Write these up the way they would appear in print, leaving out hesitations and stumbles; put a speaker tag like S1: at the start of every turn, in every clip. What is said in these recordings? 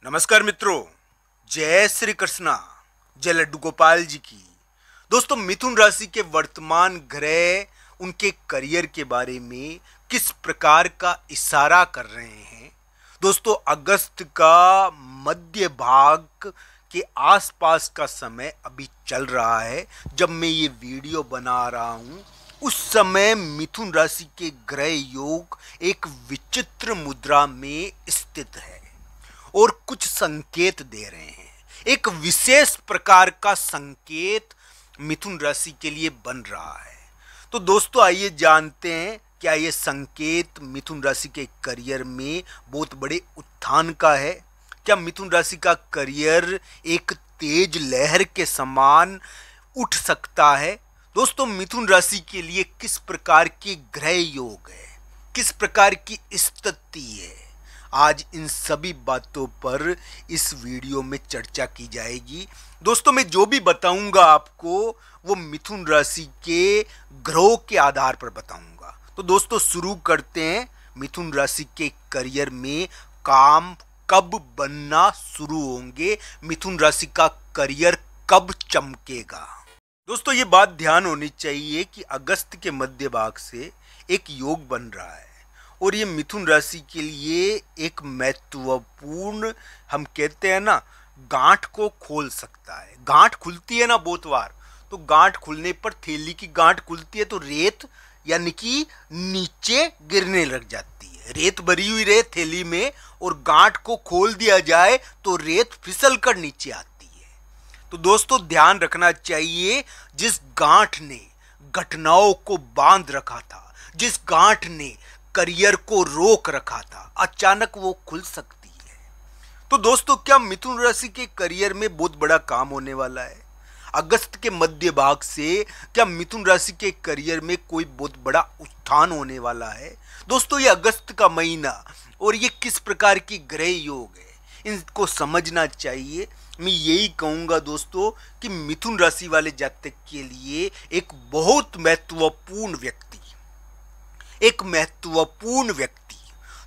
S1: नमस्कार मित्रों, जय श्री कृष्णा, जय लड्डू गोपाल जी की। दोस्तों, मिथुन राशि के वर्तमान ग्रह उनके करियर के बारे में किस प्रकार का इशारा कर रहे हैं। दोस्तों, अगस्त का मध्य भाग के आसपास का समय अभी चल रहा है। जब मैं ये वीडियो बना रहा हूं उस समय मिथुन राशि के ग्रह योग एक विचित्र मुद्रा में स्थित है और कुछ संकेत दे रहे हैं। एक विशेष प्रकार का संकेत मिथुन राशि के लिए बन रहा है। तो दोस्तों, आइए जानते हैं क्या ये संकेत मिथुन राशि के करियर में बहुत बड़े उत्थान का है। क्या मिथुन राशि का करियर एक तेज लहर के समान उठ सकता है। दोस्तों, मिथुन राशि के लिए किस प्रकार के ग्रह योग है, किस प्रकार की स्थिति है, आज इन सभी बातों पर इस वीडियो में चर्चा की जाएगी। दोस्तों, मैं जो भी बताऊंगा आपको वो मिथुन राशि के ग्रहों के आधार पर बताऊंगा। तो दोस्तों, शुरू करते हैं। मिथुन राशि के करियर में काम कब बनना शुरू होंगे, मिथुन राशि का करियर कब चमकेगा। दोस्तों, ये बात ध्यान होनी चाहिए कि अगस्त के मध्य भाग से एक योग बन रहा है और ये मिथुन राशि के लिए एक महत्वपूर्ण, हम कहते हैं ना, गांठ को खोल सकता है। गांठ खुलती है ना बहुत बार, तो गांठ खुलने पर, थैली की गांठ खुलती है तो रेत यानी कि नीचे गिरने लग जाती है। रेत भरी हुई रहे थैली में और गांठ को खोल दिया जाए तो रेत फिसल कर नीचे आती है। तो दोस्तों, ध्यान रखना चाहिए, जिस गांठ ने घटनाओं को बांध रखा था, जिस गांठ ने करियर को रोक रखा था, अचानक वो खुल सकती है। तो दोस्तों, क्या मिथुन राशि के करियर में बहुत बड़ा काम होने वाला है। अगस्त के मध्य भाग से क्या मिथुन राशि के करियर में कोई बहुत बड़ा उत्थान होने वाला है। दोस्तों, ये अगस्त का महीना और ये किस प्रकार की ग्रह योग है, इनको समझना चाहिए। मैं यही कहूंगा दोस्तों कि मिथुन राशि वाले जातक के लिए एक बहुत महत्वपूर्ण व्यक्ति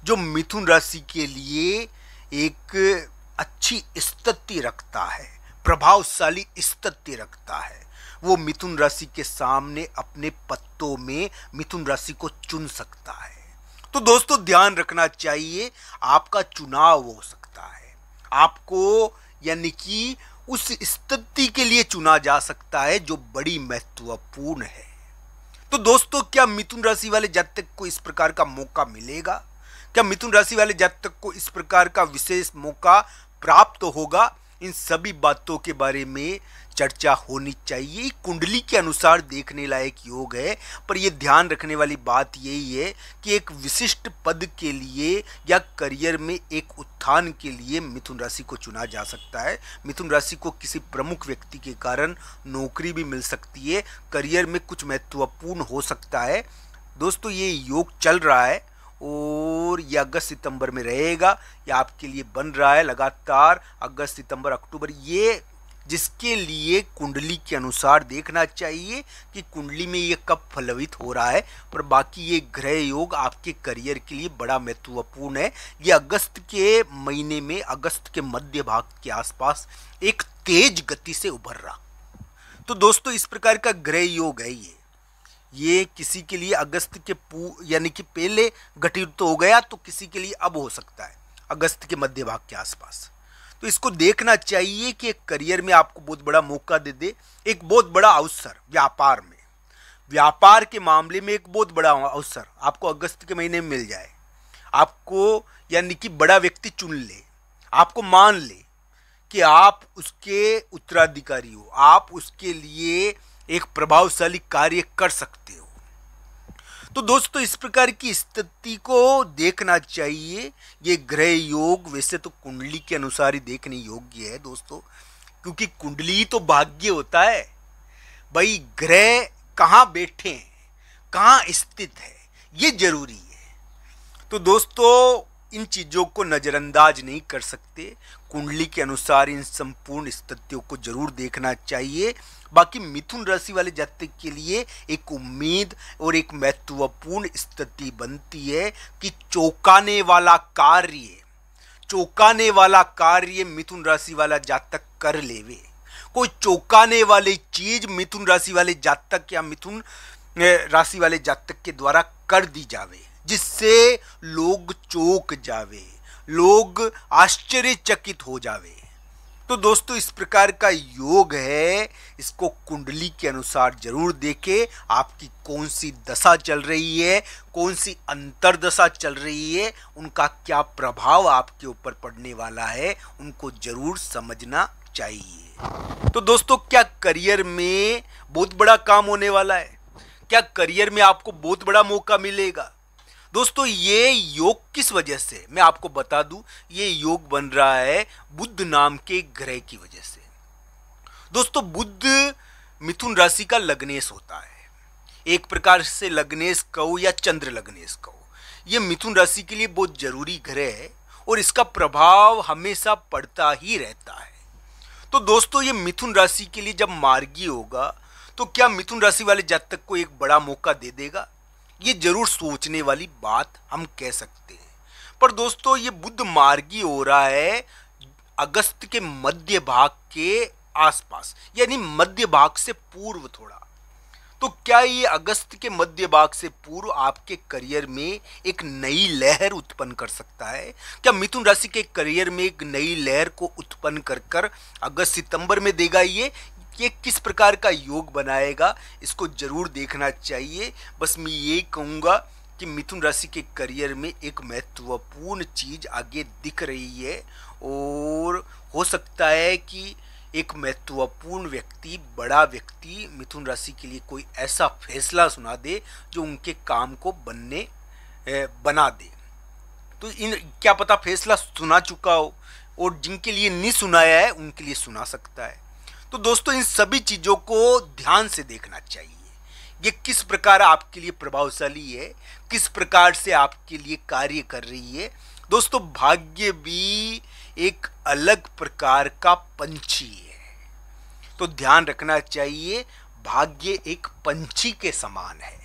S1: जो मिथुन राशि के लिए एक अच्छी स्थिति रखता है, प्रभावशाली स्थिति रखता है, वो मिथुन राशि के सामने अपने पत्तों में मिथुन राशि को चुन सकता है। तो दोस्तों, ध्यान रखना चाहिए, आपका चुनाव हो सकता है, आपको यानी कि उस स्थिति के लिए चुना जा सकता है जो बड़ी महत्वपूर्ण है। तो दोस्तों, क्या मिथुन राशि वाले जातक को इस प्रकार का मौका मिलेगा। क्या मिथुन राशि वाले जातक को इस प्रकार का विशेष मौका प्राप्त होगा। इन सभी बातों के बारे में चर्चा होनी चाहिए। कुंडली के अनुसार देखने लायक योग है, पर यह ध्यान रखने वाली बात यही है कि एक विशिष्ट पद के लिए या करियर में एक उत्थान के लिए मिथुन राशि को चुना जा सकता है। मिथुन राशि को किसी प्रमुख व्यक्ति के कारण नौकरी भी मिल सकती है, करियर में कुछ महत्वपूर्ण हो सकता है। दोस्तों, ये योग चल रहा है और ये अगस्त सितंबर में रहेगा। ये आपके लिए बन रहा है लगातार अगस्त सितंबर अक्टूबर, ये जिसके लिए कुंडली के अनुसार देखना चाहिए कि कुंडली में ये कब फलवित हो रहा है। पर बाकी ये ग्रह योग आपके करियर के लिए बड़ा महत्वपूर्ण है। ये अगस्त के महीने में, अगस्त के मध्य भाग के आसपास एक तेज गति से उभर रहा। तो दोस्तों, इस प्रकार का ग्रह योग है ये किसी के लिए अगस्त के यानी कि पहले घटित तो हो गया, तो किसी के लिए अब हो सकता है अगस्त के मध्य भाग के आसपास। तो इसको देखना चाहिए कि एक करियर में आपको बहुत बड़ा मौका दे दे, एक बहुत बड़ा अवसर व्यापार के मामले में एक बहुत बड़ा अवसर आपको अगस्त के महीने में मिल जाए। आपको यानी कि बड़ा व्यक्ति चुन ले, आपको मान ले कि आप उसके उत्तराधिकारी हो, आप उसके लिए एक प्रभावशाली कार्य कर सकते हो। तो दोस्तों, इस प्रकार की स्थिति को देखना चाहिए। ये ग्रह योग वैसे तो कुंडली के अनुसार ही देखने योग्य है दोस्तों, क्योंकि कुंडली तो भाग्य होता है भाई। ग्रह कहाँ बैठे हैं, कहाँ स्थित है, ये जरूरी है। तो दोस्तों, इन चीज़ों को नज़रअंदाज नहीं कर सकते। कुंडली के अनुसार इन संपूर्ण स्थितियों को जरूर देखना चाहिए। बाकी मिथुन राशि वाले जातक के लिए एक उम्मीद और एक महत्वपूर्ण स्थिति बनती है कि चौंकाने वाला कार्य, चौंकाने वाला कार्य मिथुन राशि वाला जातक कर लेवे, कोई चौंकाने वाली चीज मिथुन राशि वाले जातक या मिथुन राशि वाले जातक के द्वारा कर दी जावे, जिससे लोग चौंक जावे, लोग आश्चर्यचकित हो जावे। तो दोस्तों इस प्रकार का योग है, इसको कुंडली के अनुसार जरूर देखें। आपकी कौन सी दशा चल रही है, कौन सी अंतरदशा चल रही है, उनका क्या प्रभाव आपके ऊपर पड़ने वाला है, उनको जरूर समझना चाहिए। तो दोस्तों क्या करियर में बहुत बड़ा काम होने वाला है? क्या करियर में आपको बहुत बड़ा मौका मिलेगा? दोस्तों ये योग किस वजह से, मैं आपको बता दूं, ये योग बन रहा है बुध नाम के ग्रह की वजह से। दोस्तों बुध मिथुन राशि का लग्नेश होता है, एक प्रकार से लग्नेश कहो या चंद्र लग्नेश कहो, ये मिथुन राशि के लिए बहुत जरूरी ग्रह है और इसका प्रभाव हमेशा पड़ता ही रहता है। तो दोस्तों ये मिथुन राशि के लिए जब मार्गी होगा तो क्या मिथुन राशि वाले जातक को एक बड़ा मौका दे देगा? ये जरूर सोचने वाली बात हम कह सकते हैं। पर दोस्तों ये बुध मार्गी हो रहा है अगस्त के मध्य भाग के आसपास, यानी मध्य भाग से पूर्व थोड़ा। तो क्या ये अगस्त के मध्य भाग से पूर्व आपके करियर में एक नई लहर उत्पन्न कर सकता है? क्या मिथुन राशि के करियर में एक नई लहर को उत्पन्न कर अगस्त सितंबर में देगा? ये किस प्रकार का योग बनाएगा, इसको जरूर देखना चाहिए। बस मैं ये कहूँगा कि मिथुन राशि के करियर में एक महत्वपूर्ण चीज आगे दिख रही है और हो सकता है कि एक महत्वपूर्ण व्यक्ति, बड़ा व्यक्ति मिथुन राशि के लिए कोई ऐसा फैसला सुना दे जो उनके काम को बना दे। तो क्या पता फैसला सुना चुका हो और जिनके लिए नहीं सुनाया है उनके लिए सुना सकता है। तो दोस्तों इन सभी चीजों को ध्यान से देखना चाहिए। ये किस प्रकार आपके लिए प्रभावशाली है, किस प्रकार से आपके लिए कार्य कर रही है। दोस्तों भाग्य भी एक अलग प्रकार का पंछी है, तो ध्यान रखना चाहिए। भाग्य एक पंछी के समान है।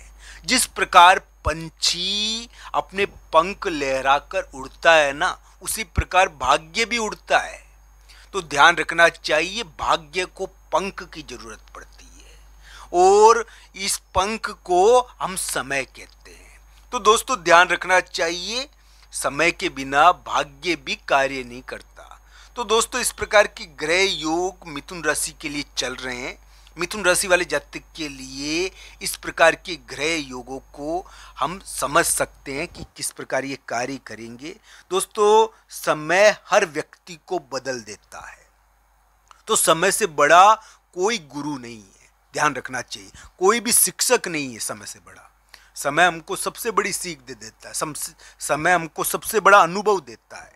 S1: जिस प्रकार पंछी अपने पंख लहराकर उड़ता है ना, उसी प्रकार भाग्य भी उड़ता है। तो ध्यान रखना चाहिए, भाग्य को पंख की जरूरत पड़ती है और इस पंख को हम समय कहते हैं। तो दोस्तों ध्यान रखना चाहिए, समय के बिना भाग्य भी कार्य नहीं करता। तो दोस्तों इस प्रकार की ग्रह योग मिथुन राशि के लिए चल रहे हैं। मिथुन राशि वाले जातक के लिए इस प्रकार के ग्रह योगों को हम समझ सकते हैं कि किस प्रकार ये कार्य करेंगे। दोस्तों समय हर व्यक्ति को बदल देता है, तो समय से बड़ा कोई गुरु नहीं है, ध्यान रखना चाहिए। कोई भी शिक्षक नहीं है समय से बड़ा। समय हमको सबसे बड़ी सीख दे देता है, समय हमको सबसे बड़ा अनुभव देता है।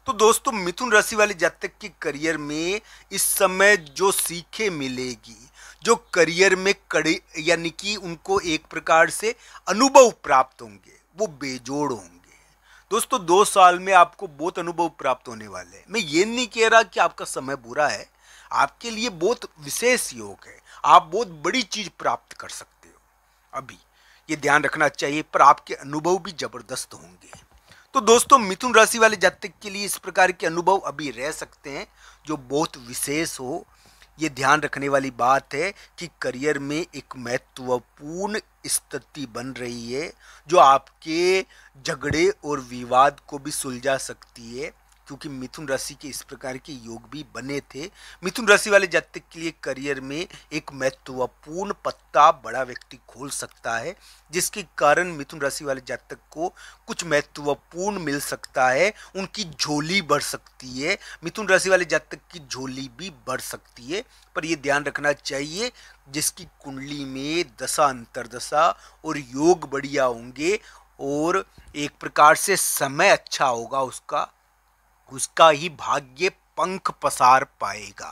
S1: तो दोस्तों मिथुन राशि वाले जातक के करियर में इस समय जो सीखें मिलेगी, जो करियर में कड़े यानी कि उनको एक प्रकार से अनुभव प्राप्त होंगे, वो बेजोड़ होंगे। दोस्तों 2 साल में आपको बहुत अनुभव प्राप्त होने वाले हैं। मैं ये नहीं कह रहा कि आपका समय बुरा है, आपके लिए बहुत विशेष योग है, आप बहुत बड़ी चीज प्राप्त कर सकते हो अभी, ये ध्यान रखना चाहिए। पर आपके अनुभव भी जबरदस्त होंगे। तो दोस्तों मिथुन राशि वाले जातक के लिए इस प्रकार के अनुभव अभी रह सकते हैं जो बहुत विशेष हो। ये ध्यान रखने वाली बात है कि करियर में एक महत्वपूर्ण स्थिति बन रही है जो आपके झगड़े और विवाद को भी सुलझा सकती है, क्योंकि मिथुन राशि के इस प्रकार के योग भी बने थे। मिथुन राशि वाले जातक के लिए करियर में एक महत्वपूर्ण पत्ता बड़ा व्यक्ति खोल सकता है, जिसके कारण मिथुन राशि वाले जातक को कुछ महत्वपूर्ण मिल सकता है, उनकी झोली बढ़ सकती है। मिथुन राशि वाले जातक की झोली भी बढ़ सकती है। पर यह ध्यान रखना चाहिए जिसकी कुंडली में दशा अंतरदशा और योग बढ़िया होंगे और एक प्रकार से समय अच्छा होगा, उसका ही भाग्य पंख पसार पाएगा।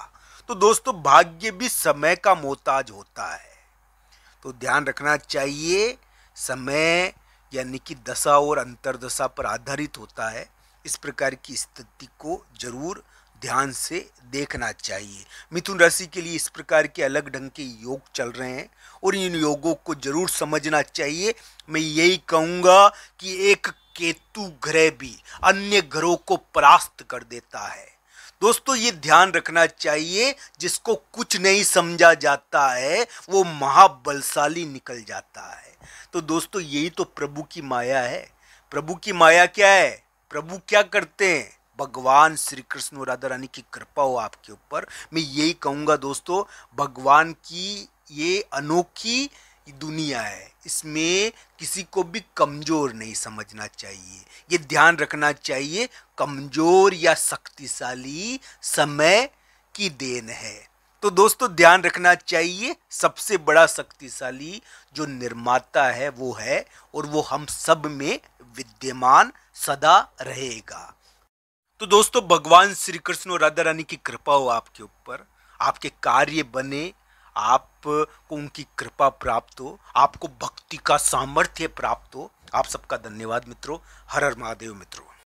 S1: तो दोस्तों भाग्य भी समय का मोहताज होता है, तो ध्यान रखना चाहिए। समय यानी कि दशा और अंतरदशा पर आधारित होता है। इस प्रकार की स्थिति को जरूर ध्यान से देखना चाहिए। मिथुन राशि के लिए इस प्रकार के अलग ढंग के योग चल रहे हैं और इन योगों को जरूर समझना चाहिए। मैं यही कहूँगा कि एक केतु ग्रह भी अन्य ग्रहों को परास्त कर देता है। दोस्तों ये ध्यान रखना चाहिए, जिसको कुछ नहीं समझा जाता है वो महाबलशाली निकल जाता है। तो दोस्तों यही तो प्रभु की माया है। प्रभु की माया क्या है? प्रभु क्या करते हैं? भगवान श्री कृष्ण और राधा रानी की कृपा हो आपके ऊपर। मैं यही कहूँगा दोस्तों, भगवान की ये अनोखी दुनिया है, इसमें किसी को भी कमजोर नहीं समझना चाहिए। ये ध्यान रखना चाहिए, कमजोर या शक्तिशाली समय की देन है। तो दोस्तों ध्यान रखना चाहिए, सबसे बड़ा शक्तिशाली जो निर्माता है वो है, और वो हम सब में विद्यमान सदा रहेगा। तो दोस्तों भगवान श्री कृष्ण और राधा रानी की कृपा हो आपके ऊपर, आपके कार्य बने, आपको उनकी कृपा प्राप्त हो, आपको भक्ति का सामर्थ्य प्राप्त हो। आप सबका धन्यवाद मित्रों। हर हर महादेव मित्रों।